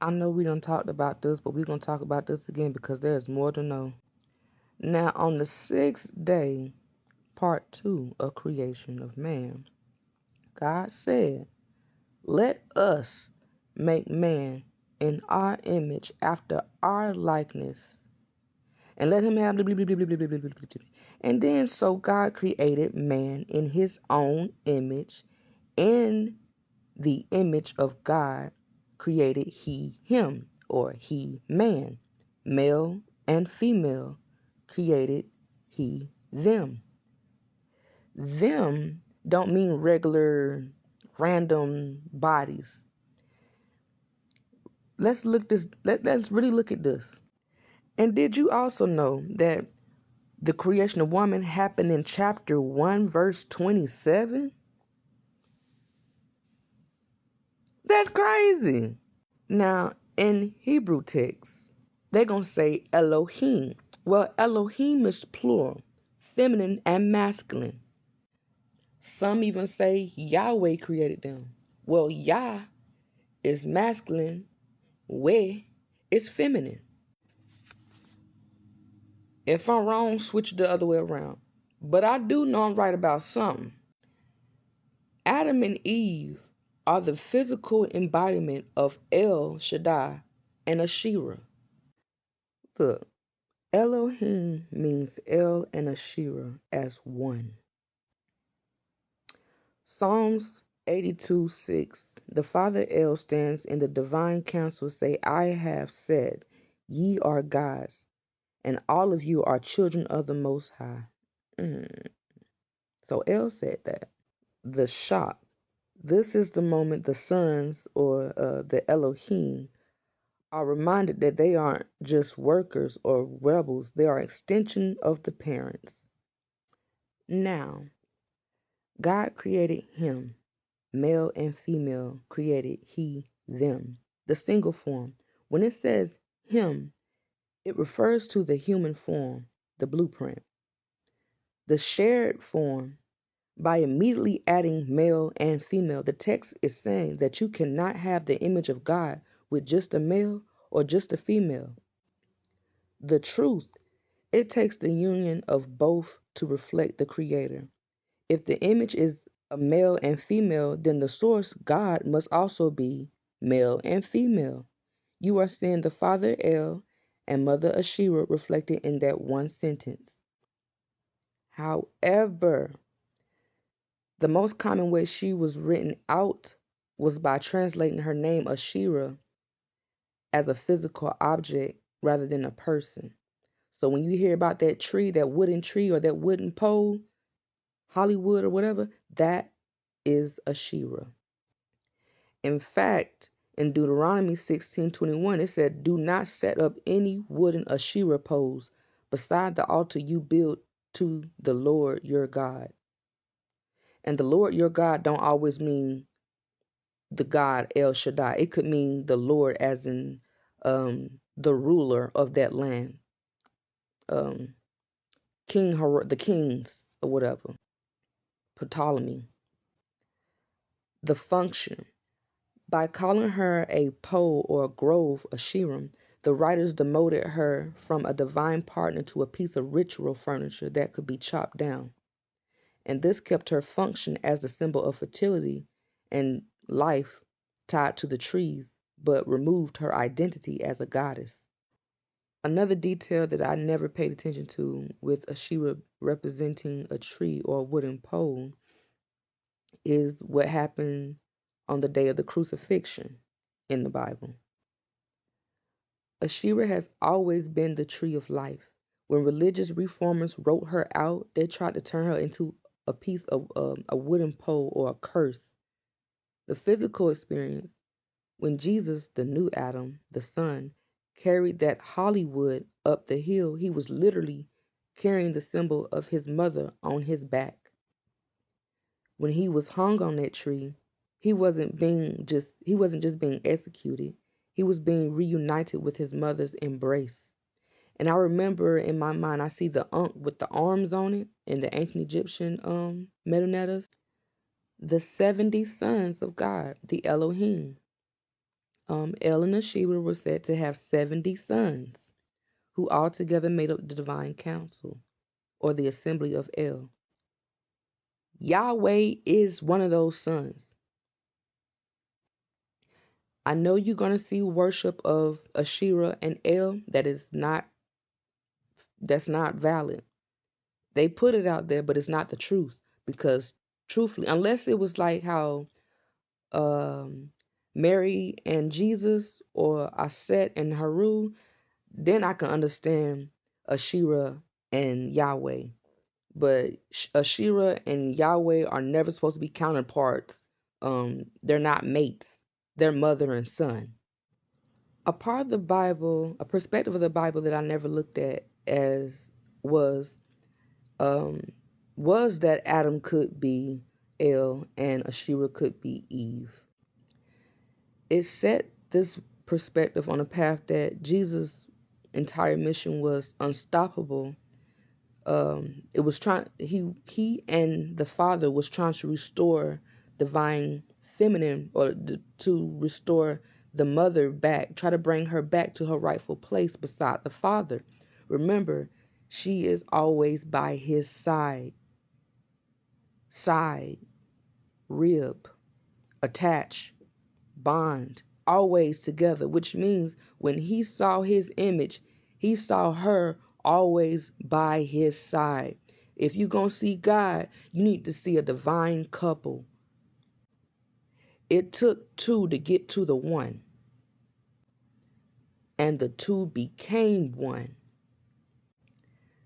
I know we done talked about this, but we're going to talk about this again because there's more to know. Now, on the sixth day, part 2 of creation of man, God said, let us make man in our image after our likeness. And let him have and then so God created man in his own image. In the image of God created he him, or he man. Male and female created he them. Them don't mean regular random bodies. Let's really look at this. And did you also know that the creation of woman happened in chapter 1, verse 27? That's crazy. Now, in Hebrew text, they're going to say Elohim. Well, Elohim is plural, feminine and masculine. Some even say Yahweh created them. Well, Yah is masculine, We is feminine. If I'm wrong, switch the other way around. But I do know I'm right about something. Adam and Eve are the physical embodiment of El Shaddai and Asherah. Look, Elohim means El and Asherah as one. Psalms 82:6. The Father El stands in the divine council, say, I have said, ye are gods, and all of you are children of the Most High. So El said that. The shock. This is the moment the sons, or the Elohim, are reminded that they aren't just workers or rebels. They are extension of the parents. Now, God created him. Male and female created he, them. The single form. When it says him, it refers to the human form, the blueprint. The shared form, by immediately adding male and female, the text is saying that you cannot have the image of God with just a male or just a female. The truth, it takes the union of both to reflect the Creator. If the image is a male and female, then the source, God, must also be male and female. You are seeing the Father El and Mother Asherah reflected in that one sentence. However, the most common way she was written out was by translating her name Asherah as a physical object rather than a person. So when you hear about that tree, that wooden tree or that wooden pole, Hollywood or whatever, that is Asherah. In fact, in Deuteronomy 16:21, it said, do not set up any wooden Asherah poles beside the altar you build to the Lord your God. And the Lord your God don't always mean the God El Shaddai. It could mean the Lord as in the ruler of that land. The kings or whatever. Ptolemy. The function. By calling her a pole or a grove, Asherim, the writers demoted her from a divine partner to a piece of ritual furniture that could be chopped down. And this kept her function as a symbol of fertility and life tied to the trees, but removed her identity as a goddess. Another detail that I never paid attention to with Asherah representing a tree or a wooden pole is what happened on the day of the crucifixion in the Bible. Asherah has always been the tree of life. When religious reformers wrote her out, they tried to turn her into a piece of a wooden pole or a curse. The physical experience, when Jesus, the new Adam, the Son, carried that Hollywood up the hill, he was literally carrying the symbol of his mother on his back. When he was hung on that tree, he wasn't just being executed. He was being reunited with his mother's embrace. And I remember in my mind, I see the Ankh with the arms on it in the ancient Egyptian methonetas. The 70 sons of God, the Elohim. El and Asherah were said to have 70 sons, who altogether made up the divine council, or the assembly of El. Yahweh is one of those sons. I know you're going to see worship of Asherah and El that's not valid. They put it out there, but it's not the truth, because truthfully, unless it was like how Mary and Jesus, or Aset and Haru, then I can understand Asherah and Yahweh. But Asherah and Yahweh are never supposed to be counterparts. They're not mates. They're mother and son. A part of the Bible, a perspective of the Bible that I never looked at as was that Adam could be El and Asherah could be Eve. It set this perspective on a path that Jesus' entire mission was unstoppable. It was he and the Father was trying to restore divine feminine, or to restore the mother back, try to bring her back to her rightful place beside the Father. Remember, she is always by his side, rib, attach, bond, always together, which means when he saw his image, he saw her always by his side. If you're going to see God, you need to see a divine couple. It took two to get to the one, and the two became one.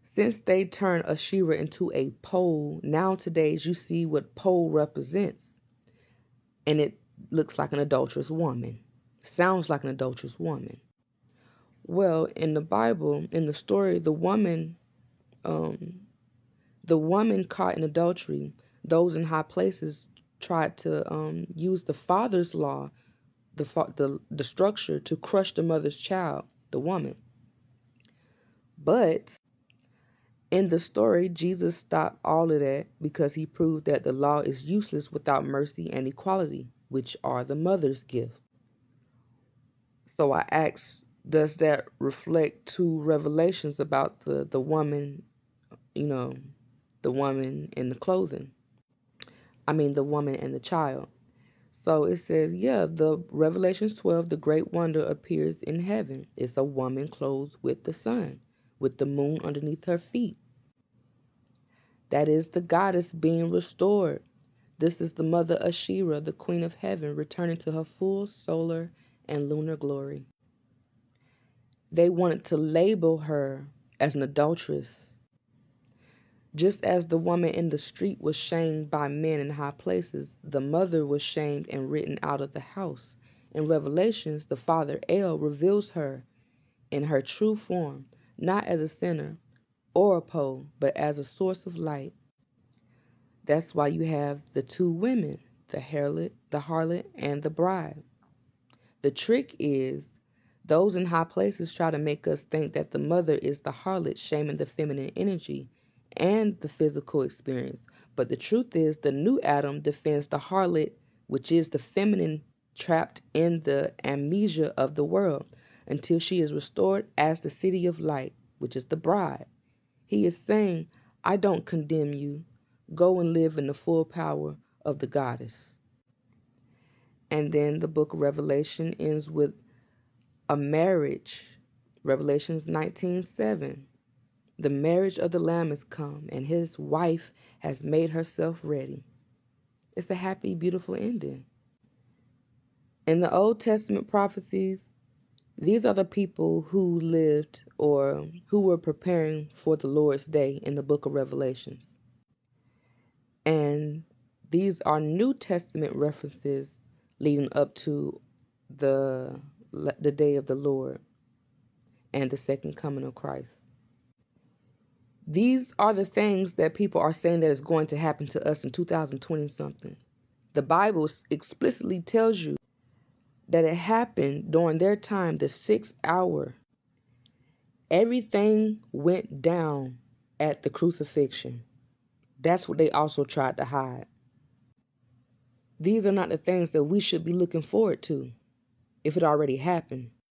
Since they turned Asherah into a pole, nowadays you see what pole represents. And it looks like an adulterous woman. Sounds like an adulterous woman. Well, in the Bible, in the story, the woman caught in adultery, those in high places tried to use the father's law, the structure, to crush the mother's child, the woman. But in the story, Jesus stopped all of that because he proved that the law is useless without mercy and equality, which are the mother's gift. So I asked, does that reflect two revelations about the woman, the woman in the clothing? I mean, the woman and the child. So it says, yeah, the Revelations 12, the great wonder appears in heaven. It's a woman clothed with the sun, with the moon underneath her feet. That is the goddess being restored. This is the mother Asherah, the queen of heaven, returning to her full solar and lunar glory. They wanted to label her as an adulteress. Just as the woman in the street was shamed by men in high places, the mother was shamed and written out of the house. In Revelations, the father El reveals her in her true form, not as a sinner or a pole, but as a source of light. That's why you have the two women, the harlot, and the bride. The trick is, those in high places try to make us think that the mother is the harlot, shaming the feminine energy and the physical experience. But the truth is, the new Adam defends the harlot, which is the feminine trapped in the amnesia of the world, until she is restored as the city of light, which is the bride. He is saying, I don't condemn you. Go and live in the full power of the goddess. And then the book of Revelation ends with a marriage. Revelations 19:7. The marriage of the Lamb is come, and his wife has made herself ready. It's a happy, beautiful ending. In the Old Testament prophecies, these are the people who lived or who were preparing for the Lord's day in the book of Revelations. And these are New Testament references leading up to the day of the Lord and the second coming of Christ. These are the things that people are saying that is going to happen to us in 2020 something. The Bible explicitly tells you that it happened during their time, the 6th hour. Everything went down at the crucifixion. That's what they also tried to hide. These are not the things that we should be looking forward to. if it already happened.